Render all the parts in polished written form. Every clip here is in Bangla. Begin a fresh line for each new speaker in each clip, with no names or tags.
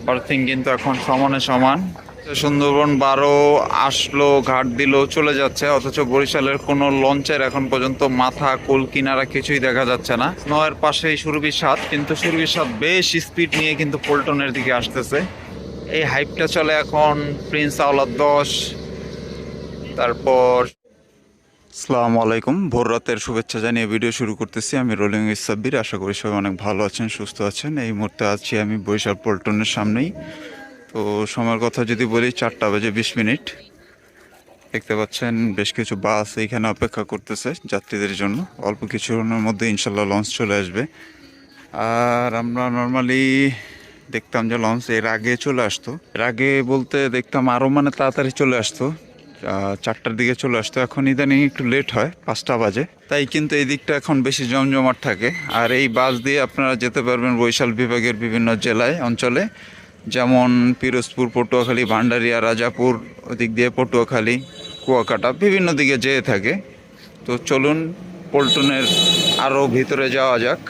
আর্থিং কিন্তু এখন সমানে সমান। সুন্দরবন 12 আসলো, ঘাট দিল, চলে যাচ্ছে, অথচ বরিশালের কোনো লঞ্চের এখন পর্যন্ত মাথা কুল কিনারা কিছুই দেখা যাচ্ছে না। নয়ের পাশেই সুরভি 7, কিন্তু সুরভি 7 বেশ স্পিড নিয়ে কিন্তু পল্টনের দিকে আসতেছে। এই হাইপটা চলে এখন প্রিন্স আওলাদ 10, তারপর আসসালামু আলাইকুম, ভোর রাতের শুভেচ্ছা জানিয়ে ভিডিও শুরু করতেছি। আমি রোলিং with-Sabbir, আশা করি সবাই অনেক ভালো আছেন, সুস্থ আছেন। এই মুহূর্তে আছি আমি বরিশাল পল্টনের সামনেই। তো সময়ের কথা যদি বলি, 4:20। দেখতে পাচ্ছেন বেশ কিছু বাস এইখানে অপেক্ষা করতেছে যাত্রীদের জন্য। অল্প কিছুক্ষণের মধ্যে ইনশাল্লাহ লঞ্চ চলে আসবে। আর আমরা নর্মালি দেখতাম যে লঞ্চ এর আগে চলে আসতো, এর আগে বলতে দেখতাম আরও মানে তাড়াতাড়ি চলে আসতো, 4টার দিকে চলে আসতো। এখন ইদানিং একটু লেট হয়, 5টা বাজে, তাই কিন্তু এই দিকটা এখন বেশি জমজমাট থাকে। আর এই বাস দিয়ে আপনারা যেতে পারবেন বরিশাল বিভাগের বিভিন্ন জেলায়, অঞ্চলে, যেমন পিরোজপুর, পটুয়াখালী, ভান্ডারিয়া, রাজাপুর, ওদিক দিয়ে পটুয়াখালী, কুয়াকাটা, বিভিন্ন দিকে যেয়ে থাকে। তো চলুন পল্টনের আরও ভিতরে যাওয়া যাক।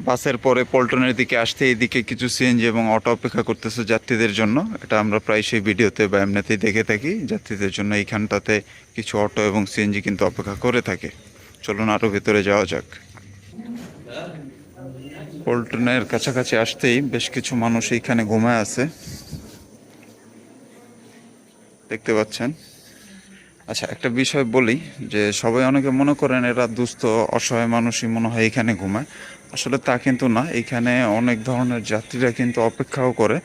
বাসের পরে পল্টনের দিকে আসতে এইদিকে কিছু সিএনজি এবং অটো অপেক্ষা করতেছে যাত্রীদের জন্য। এটা আমরা প্রায় সেই ভিডিওতে বা এমনিতেই দেখে থাকি যাত্রীদের জন্য। এইখানটাতে কিছু অটো এবং সিএনজি কিন্তু অপেক্ষা করে থাকে। চলুন আরও ভেতরে যাওয়া যাক। পল্টনের কাছাকাছি আসতেই বেশ কিছু মানুষ এইখানে ঘুমায় আছে, দেখতে পাচ্ছেন। আচ্ছা, একটা বিষয় বলি, যে সবাই অনেকে মনে করেন এরা দুস্থ অসহায় মানুষই মনে হয় এখানে ঘুমায়। আসলে তা কিন্তু না, এখানে অনেক ধরনের যাত্রীরা কিন্তু অপেক্ষাও করে।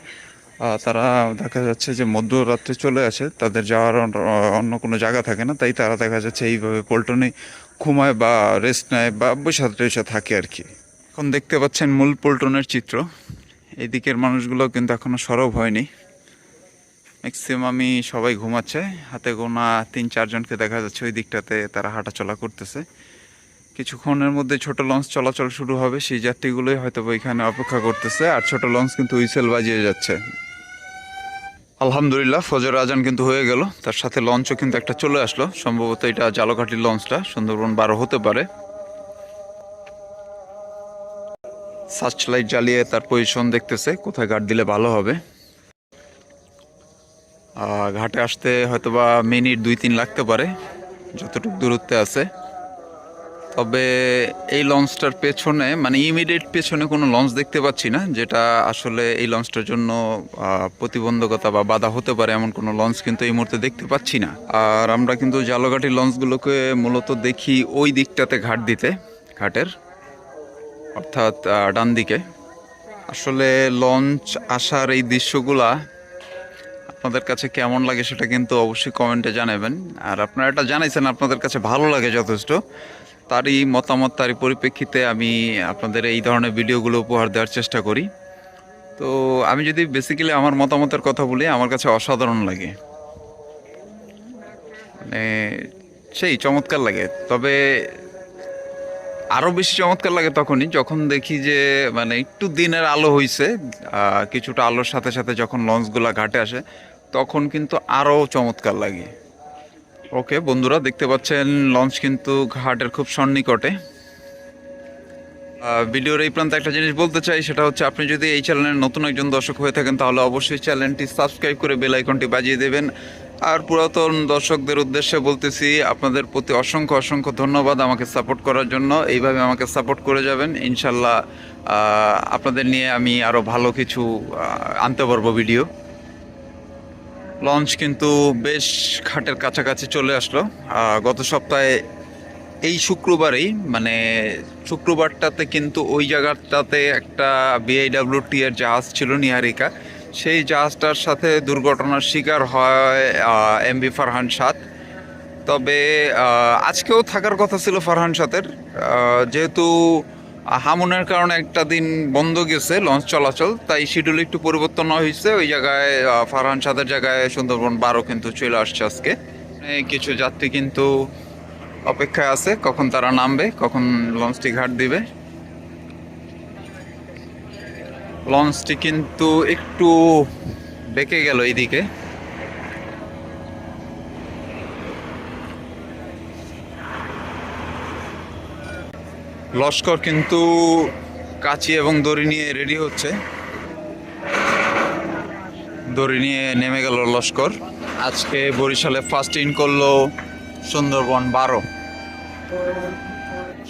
তারা দেখা যাচ্ছে যে মধ্যরাত্রে চলে আসে, তাদের যাওয়ার অন্য কোনো জায়গা থাকে না, তাই তারা দেখা যাচ্ছে এইভাবে পল্টনে ঘুমায় বা রেস্ট নেয় বা বসে টসে থাকে আর কি। এখন দেখতে পাচ্ছেন মূল পল্টনের চিত্র। এই দিকের মানুষগুলো কিন্তু এখনো সরব হয়নি, ম্যাক্সিমামই সবাই ঘুমাচ্ছে। হাতে গোনা 3-4 জনকে দেখা যাচ্ছে ওই দিকটাতে, তারা হাঁটাচলা করতেছে। কিছুক্ষণের মধ্যে ছোট লঞ্চ চলাচল শুরু হবে, সেই যাত্রীগুলোই হয়তো এখানে অপেক্ষা করতেছে। আর ছোট লঞ্চ কিন্তু হুইসেল বাজিয়ে যাচ্ছে। আলহামদুলিল্লাহ, ফজর আজান কিন্তু হয়ে গেল, তার সাথে লঞ্চও কিন্তু একটা চলে আসলো। সম্ভবত এটা জালকাঠির লঞ্চটা, সুন্দরবন 12 হতে পারে। সার্চ লাইট জ্বালিয়ে তার পজিশন দেখতেছে, কোথায় গার্ড দিলে ভালো হবে। ঘাটে আসতে হয়তোবা মিনিট 2-3 লাগতে পারে, যতটুকু দূরত্বে আছে। তবে এই লঞ্চটার পেছনে, মানে ইমিডিয়েট পেছনে কোনো লঞ্চ দেখতে পাচ্ছি না, যেটা আসলে এই লঞ্চটার জন্য প্রতিবন্ধকতা বা বাধা হতে পারে, এমন কোনো লঞ্চ কিন্তু এই মুহূর্তে দেখতে পাচ্ছি না। আর আমরা কিন্তু জালঘাটির লঞ্চগুলোকে মূলত দেখি ওই দিকটাতে ঘাট দিতে, ঘাটের অর্থাৎ ডান দিকে। আসলে লঞ্চ আসার এই দৃশ্যগুলা আপনাদের কাছে কেমন লাগে সেটা কিন্তু অবশ্যই কমেন্টে জানাবেন। আর আপনারা এটা জানাইছেন আপনাদের কাছে ভালো লাগে যথেষ্ট, তারই মতামত, তারই পরিপ্রেক্ষিতে আমি আপনাদের এই ধরনের ভিডিওগুলো উপহার দেওয়ার চেষ্টা করি। তো আমি যদি বেসিক্যালি আমার মতামতের কথা বলি, আমার কাছে অসাধারণ লাগে, মানে সেই চমৎকার লাগে। তবে আরও বেশি চমৎকার লাগে তখনই যখন দেখি যে মানে একটু দিনের আলো হইছে, কিছুটা আলোর সাথে সাথে যখন লঞ্চগুলা ঘাটে আসে, তখন কিন্তু আরও চমৎকার লাগে। ওকে বন্ধুরা, দেখতে পাচ্ছেন লঞ্চ কিন্তু ঘাটের খুব সন্নিকটে। ভিডিওর এই প্রান্তে একটা জিনিস বলতে চাই, সেটা হচ্ছে আপনি যদি এই চ্যানেলের নতুন একজন দর্শক হয়ে থাকেন, তাহলে অবশ্যই চ্যানেলটি সাবস্ক্রাইব করে বেল আইকনটি বাজিয়ে দেবেন। আর পুরাতন দর্শকদের উদ্দেশ্যে বলতেছি, আপনাদের প্রতি অসংখ্য অসংখ্য ধন্যবাদ আমাকে সাপোর্ট করার জন্য। এইভাবে আমাকে সাপোর্ট করে যাবেন, ইনশাল্লাহ আপনাদের নিয়ে আমি আরও ভালো কিছু আনতে পারবো ভিডিও। লঞ্চ কিন্তু বেশ ঘাটের কাছাকাছি চলে আসলো। গত সপ্তাহে এই শুক্রবারেই, মানে শুক্রবারটাতে কিন্তু ওই জায়গাটাতে একটা বিআইডব্লিউটি এর জাহাজ ছিল নিহারিকা, সেই জাহাজটার সাথে দুর্ঘটনার শিকার হয় এমভি ফারহান 7। তবে আজকেও থাকার কথা ছিল ফারহান 7-এর, যেহেতু হামুনের কারণে একটা দিন বন্ধ গেছে লঞ্চ চলাচল, তাই শিডিউল একটু পরিবর্তন হয়েছে। ওই জায়গায় ফারহান 7-এর জায়গায় সুন্দরবন 12 কিন্তু চলে আসছে আজকে। কিছু যাত্রী কিন্তু অপেক্ষায় আছে কখন তারা নামবে, কখন লঞ্চটি ঘাট দিবে। লঞ্চটি কিন্তু একটু বেঁকে গেল এইদিকে। লস্কর কিন্তু কাঁচি এবং দড়ি নিয়ে রেডি হচ্ছে। দড়ি নিয়ে নেমে গেল লস্কর। আজকে বরিশালে ফার্স্ট ইন করলো সুন্দরবন 12।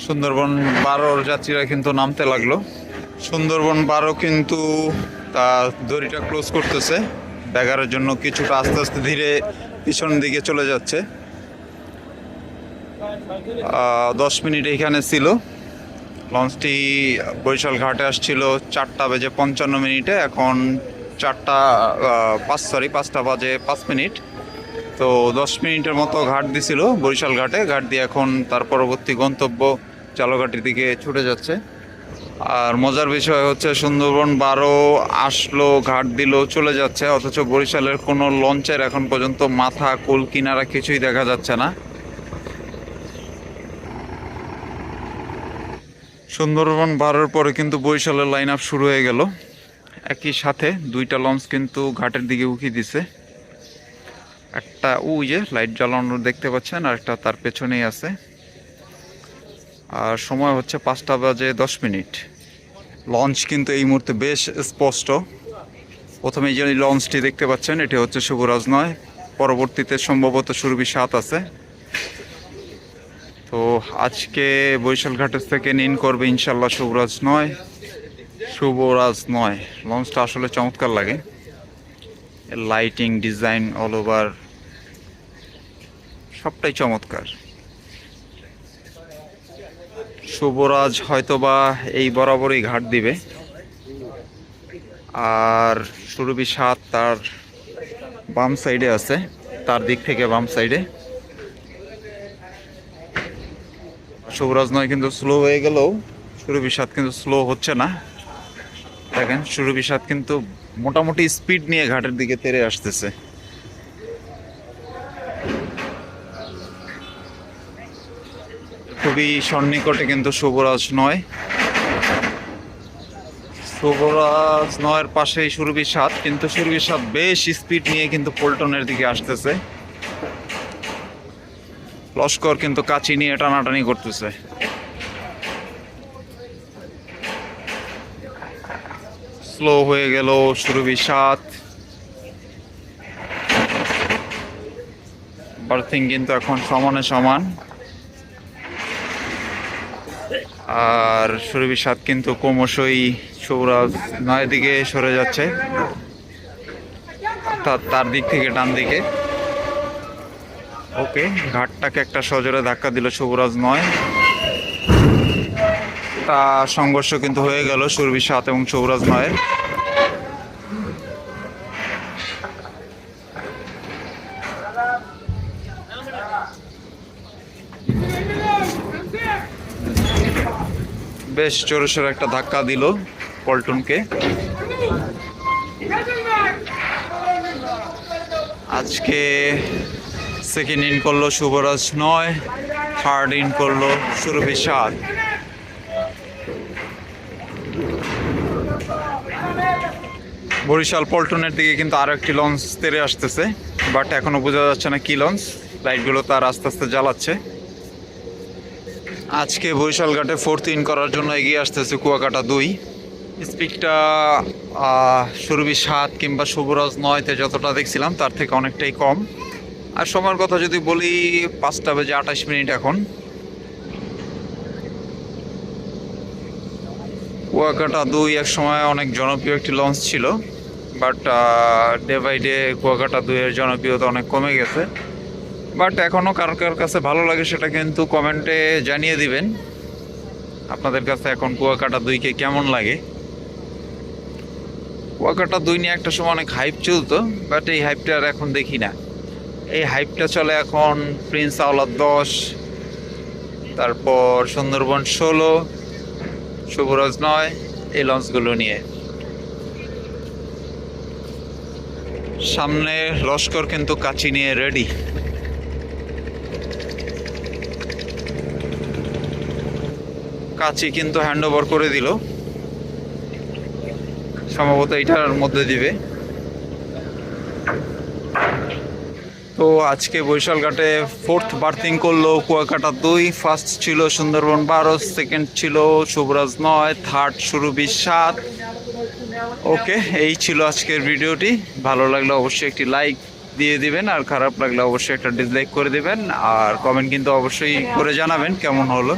সুন্দরবন 12 যাত্রীরা কিন্তু নামতে লাগলো। সুন্দরবন 12 কিন্তু তা দড়িটা ক্লোজ করতেছে ব্যাগারের জন্য, কিছুটা আস্তে আস্তে ধীরে পিছন দিকে চলে যাচ্ছে। 10 মিনিট এখানে ছিল। লঞ্চটি বরিশাল ঘাটে আসছিল 4:55, এখন 5টা বাজে 5 মিনিট। তো 10 মিনিটের মতো ঘাট দিছিল বরিশাল ঘাটে। ঘাট দিয়ে এখন তার পরবর্তী গন্তব্য চালঘাটির দিকে ছুটে যাচ্ছে। আর মজার বিষয় হচ্ছে সুন্দরবন 12 আসলো, ঘাট দিল, চলে যাচ্ছে, অথচ বরিশালের কোনো লঞ্চের এখন পর্যন্ত মাথা, কুল, কিনারা কিছুই দেখা যাচ্ছে না। সুন্দরবন 12-র পরে কিন্তু বরিশালের লাইন আপ শুরু হয়ে গেল। একই সাথে 2টা লঞ্চ কিন্তু ঘাটের দিকে উকি দিছে। একটা ওই যে লাইট জ্বালানো দেখতে পাচ্ছেন, আর একটা তার পেছনেই আছে। আর সময় হচ্ছে 5:10। লঞ্চ কিন্তু এই মুহূর্তে বেশ স্পষ্ট। প্রথমে যে লঞ্চটি দেখতে পাচ্ছেন এটি হচ্ছে শুভরাজ 9, পরবর্তীতে সম্ভবত সুরভি 7 আছে। তো আজকে বরিশাল ঘাটের থেকে ইন করবে ইনশাল্লাহ শুভরাজ 9। লঞ্চটা আসলে চমৎকার লাগে, লাইটিং, ডিজাইন, অল ওভার সবটাই চমৎকার। শুভরাজ হয়তোবা এই বরাবরই ঘাট দিবে, আর সুরভি 7 তার বাম সাইডে আছে, তার দিক থেকে বাম সাইডে। শুভরাজ 9 কিন্তু স্লো হয়ে গেলেও সুরভি 7 কিন্তু স্লো হচ্ছে না। দেখেন সুরভি 7 কিন্তু মোটামুটি স্পিড নিয়ে ঘাটের দিকে তেড়ে আসতেছে। খুবই সন্নিকটে কিন্তু শুভরাজ 9। শুভরাজ 9-এর পাশেই সুরভি 7, কিন্তু সুরভি 7 বেশ স্পিড নিয়ে কিন্তু পল্টনের দিকে আসতেছে। লস্কর কিন্তু কাচি নিয়ে টানাটানি করতেছে। স্লো হয়ে গেল সুরভি 7। বার্থিং কিন্তু এখন সমানে সমান, আর সুরভি 7 কিন্তু ক্রমশই শুভরাজ 9-এর দিকে সরে যাচ্ছে, অর্থাৎ তার দিক থেকে ডান দিকে। ওকে, ঘাটটাকে একটা সজোরে ধাক্কা দিল শুভরাজ 9। তা সংঘর্ষ কিন্তু হয়ে গেল সুরভি 7 এবং শুভরাজ 9-এর। বেশ জোরসোর একটা ধাক্কা দিল পল্টনকে। আজকে সেকেন্ড ইন করলো শুভরাজ 9, থার্ড ইন করলো সুরভি 7। বরিশাল পল্টনের দিকে কিন্তু আরো একটি লঞ্চ তেড়ে আসতেছে, বাট এখনো বোঝা যাচ্ছে না কি লঞ্চ। লাইটগুলো তার আস্তে আস্তে জ্বালাচ্ছে। আজকে বরিশাল ঘাটে ফোর্থ ইন করার জন্য এগিয়ে আসতেছে কুয়াকাটা 2। স্পিডটা সুরভি 7 কিংবা শুভরাজ 9-তে যতটা দেখছিলাম তার থেকে অনেকটাই কম। আর সময়ের কথা যদি বলি 5:28 এখন। কুয়াকাটা 2 এক সময় অনেক জনপ্রিয় একটি লঞ্চ ছিল, but day by day Kuakata 2-এর জনপ্রিয়তা অনেক কমে গেছে। বাট এখনও কার কার কাছে ভালো লাগে সেটা কিন্তু কমেন্টে জানিয়ে দিবেন। আপনাদের কাছে এখন কুয়াকাটা 2-কে কেমন লাগে। কুয়াকাটা 2 নিয়ে একটা সময় অনেক হাইপ চলতো, বাট এই হাইপটা আর এখন দেখি না। এই হাইপটা চলে এখন প্রিন্স আওলাদ 10, তারপর সুন্দরবন 16, শুভরাজ 9, এই লঞ্চগুলো নিয়ে। সামনে লস্কর কিন্তু কাচি নিয়ে রেডি। কাচি কিন্তু হ্যান্ড ওভার করে দিল, সম্ভবত এটার মধ্যে দিবে। তো আজকে বরিশাল ঘাটে ফোর্থ বার্থিং করলো কুয়াকাটা 2, ফার্স্ট ছিল সুন্দরবন 12, সেকেন্ড ছিল শুভরাজ 9, থার্ড সুরভি 7। ওকে, এই ছিল আজকের ভিডিওটি। ভালো লাগলে অবশ্যই একটি লাইক দিয়ে দিবেন, আর খারাপ লাগলে অবশ্যই একটা ডিসলাইক করে দিবেন, আর কমেন্ট কিন্তু অবশ্যই করে জানাবেন কেমন হলো।